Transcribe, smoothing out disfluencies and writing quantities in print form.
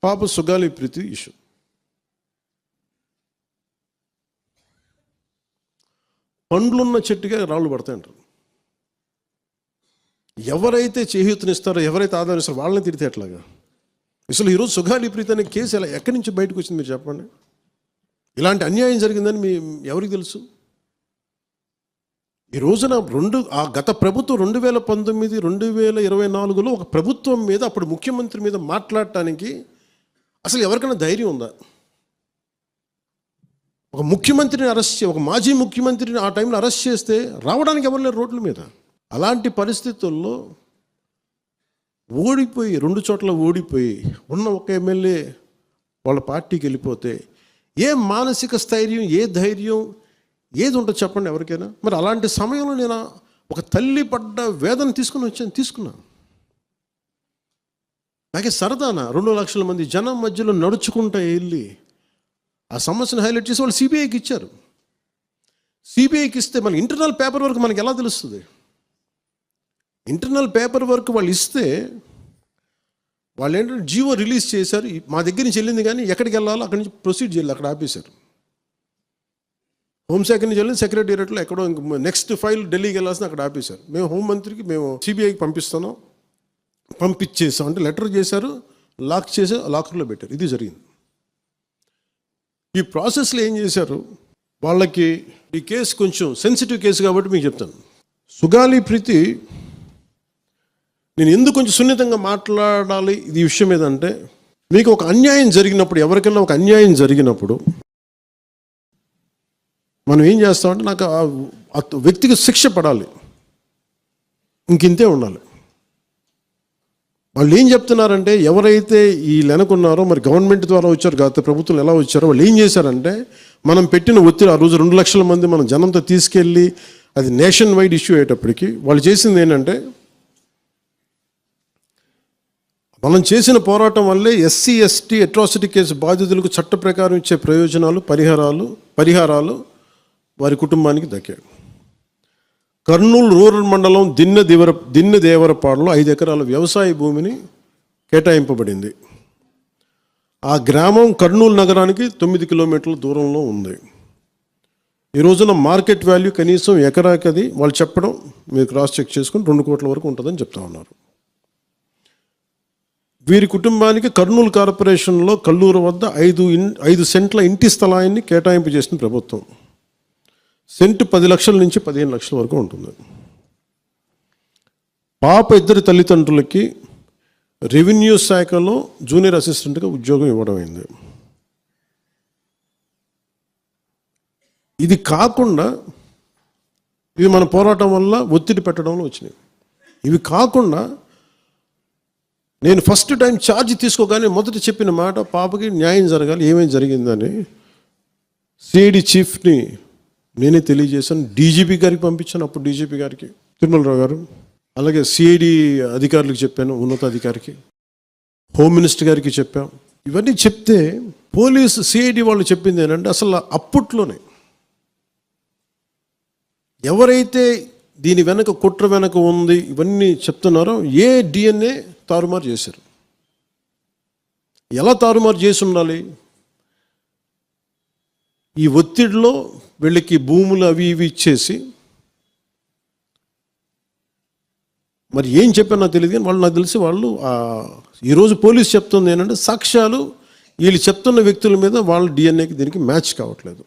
పాప సుగాలి ప్రీతి ఇష్యూ. పండ్లున్న చెట్టుగా రాళ్ళు పడతాయంటారు. ఎవరైతే చేయూతనిస్తారో, ఎవరైతే ఆదరిస్తారో వాళ్ళని తిడితే ఎట్లాగా? అసలు ఈరోజు సుగాలి ప్రీతి అనే కేసు ఎలా ఎక్కడి నుంచి బయటకు వచ్చింది మీరు చెప్పండి. ఇలాంటి అన్యాయం జరిగిందని ఎవరికి తెలుసు? ఈ రోజున గత ప్రభుత్వం 2019, 2024లో ఒక ప్రభుత్వం మీద, అప్పుడు ముఖ్యమంత్రి మీద మాట్లాడటానికి అసలు ఎవరికైనా ధైర్యం ఉందా? ఒక ముఖ్యమంత్రిని ఒక మాజీ ముఖ్యమంత్రిని ఆ టైంలో అరెస్ట్ చేస్తే రావడానికి ఎవరు లేరు రోడ్ల మీద. అలాంటి పరిస్థితుల్లో ఓడిపోయి 2 చోట్ల ఓడిపోయి ఉన్న ఒక ఎమ్మెల్యే వాళ్ళ పార్టీకి వెళ్ళిపోతే ఏ మానసిక స్థైర్యం, ఏ ధైర్యం, ఏది ఉంటుంది చెప్పండి ఎవరికైనా? మరి అలాంటి సమయంలో నేను ఒక తల్లి పడ్డ వేదన తీసుకున్నాను. నాకే సరదానా 2 లక్షల మంది జనం మధ్యలో నడుచుకుంటూ వెళ్ళి ఆ సమస్యను హైలైట్ చేసి వాళ్ళు సిబిఐకి ఇచ్చారు. సిబిఐకి ఇస్తే మన ఇంటర్నల్ పేపర్ వర్క్ మనకి ఎలా తెలుస్తుంది? ఇంటర్నల్ పేపర్ వర్క్ వాళ్ళు ఇస్తే వాళ్ళు ఏంటంటే జీవో రిలీజ్ చేశారు. మా దగ్గర నుంచి వెళ్ళింది కానీ ఎక్కడికి వెళ్ళాలో అక్కడి నుంచి ప్రొసీడ్ చేయాలి, అక్కడ ఆపేశారు. హోంశాఖ నుంచి వెళ్ళింది సెక్రటేరియట్లో ఎక్కడో నెక్స్ట్ ఫైల్ ఢిల్లీకి వెళ్ళాల్సిన అక్కడ ఆపేశారు. మేము హోంమంత్రికి మేము సిబిఐకి పంపించేసాం అంటే లెటర్ చేశారు, లాక్ చేసి లాకర్లో పెట్టారు. ఇది జరిగింది. ఈ ప్రాసెస్లో ఏం చేశారు, వాళ్ళకి ఈ కేసు కొంచెం సెన్సిటివ్ కేసు కాబట్టి మీకు చెప్తాను. సుగాలి ప్రీతి నేను ఎందుకు కొంచెం సున్నితంగా మాట్లాడాలి ఈ విషయం ఏదంటే, మీకు ఒక అన్యాయం జరిగినప్పుడు, ఎవరికైనా ఒక అన్యాయం జరిగినప్పుడు మనం ఏం చేస్తామంటే, నాకు ఆ వ్యక్తికి శిక్ష పడాలి, ఇంకింతే ఉండాలి. వాళ్ళు ఏం చెప్తున్నారంటే, ఎవరైతే ఈ వెనకున్నారో, మరి గవర్నమెంట్ ద్వారా వచ్చారు, గత ప్రభుత్వం ఎలా వచ్చారో, వాళ్ళు ఏం చేశారంటే, మనం పెట్టిన ఒత్తిడి ఆ రోజు 2 లక్షల మంది మనం జనంతో తీసుకెళ్ళి అది నేషన్ వైడ్ ఇష్యూ అయ్యేటప్పటికి వాళ్ళు చేసింది ఏంటంటే, మనం చేసిన పోరాటం వల్లే ఎస్సీ ఎస్టీ అట్రాసిటీ కేసు బాధితులకు చట్ట ప్రకారం ఇచ్చే ప్రయోజనాలు, పరిహారాలు వారి కుటుంబానికి దక్కాయి. కర్నూలు రూరల్ మండలం దిన్నెదేవరపాడులో 5 ఎకరాల వ్యవసాయ భూమిని కేటాయింపబడింది. ఆ గ్రామం కర్నూలు నగరానికి 9 కిలోమీటర్ల దూరంలో ఉంది. ఈ రోజున మార్కెట్ వాల్యూ కనీసం ఎకరాకి అది వాళ్ళు చెప్పడం మీరు క్రాస్ చెక్ చేసుకుని 2 కోట్ల వరకు ఉంటుందని చెప్తా ఉన్నారు. వీరి కుటుంబానికి కర్నూలు కార్పొరేషన్లో కల్లూరు వద్ద 5 సెంట్ల ఇంటి స్థలాన్ని కేటాయింపు చేసిన ప్రభుత్వం. సెంటు 10 లక్షల నుంచి 15 లక్షల వరకు ఉంటుంది. పాప 2 తల్లిదండ్రులకి రెవెన్యూ శాఖలో జూనియర్ అసిస్టెంట్గా ఉద్యోగం ఇవ్వడం అయింది. ఇది కాకుండా ఇవి మన పోరాటం వల్ల ఒత్తిడి పెట్టడంలో వచ్చినాయి. ఇవి కాకుండా నేను ఫస్ట్ టైం ఛార్జ్ తీసుకోగానే మొదట చెప్పిన మాట, పాపకి న్యాయం జరగాలి, ఏమేమి జరిగిందని సిఐడి చీఫ్ని నేనే తెలియజేశాను. డీజీపీ గారికి పంపించాను, అప్పుడు డీజీపీ గారికి తిరుమలరావు గారు, అలాగే సిఐడి అధికారులకు చెప్పాను, ఉన్నతాధికారికి, హోమ్ మినిస్టర్ గారికి చెప్పాం. ఇవన్నీ చెప్తే పోలీసు సిఐడి వాళ్ళు చెప్పింది ఏంటంటే, అసలు అప్పట్లోనే ఎవరైతే దీని వెనక కుట్ర వెనక ఉంది ఇవన్నీ చెప్తున్నారో ఏ డిఎన్ఏ తారుమారు చేశారు. ఎలా తారుమారు చేసి ఉండాలి? ఈ ఒత్తిడిలో వీళ్ళకి భూములు అవి ఇవి ఇచ్చేసి, మరి ఏం చెప్పారో నాకు తెలియదు కానీ వాళ్ళు, నాకు తెలిసి వాళ్ళు ఈరోజు పోలీసు చెప్తుంది ఏంటంటే, సాక్ష్యాలు వీళ్ళు చెప్తున్న వ్యక్తుల మీద వాళ్ళ డిఎన్ఏకి దీనికి మ్యాచ్ కావట్లేదు.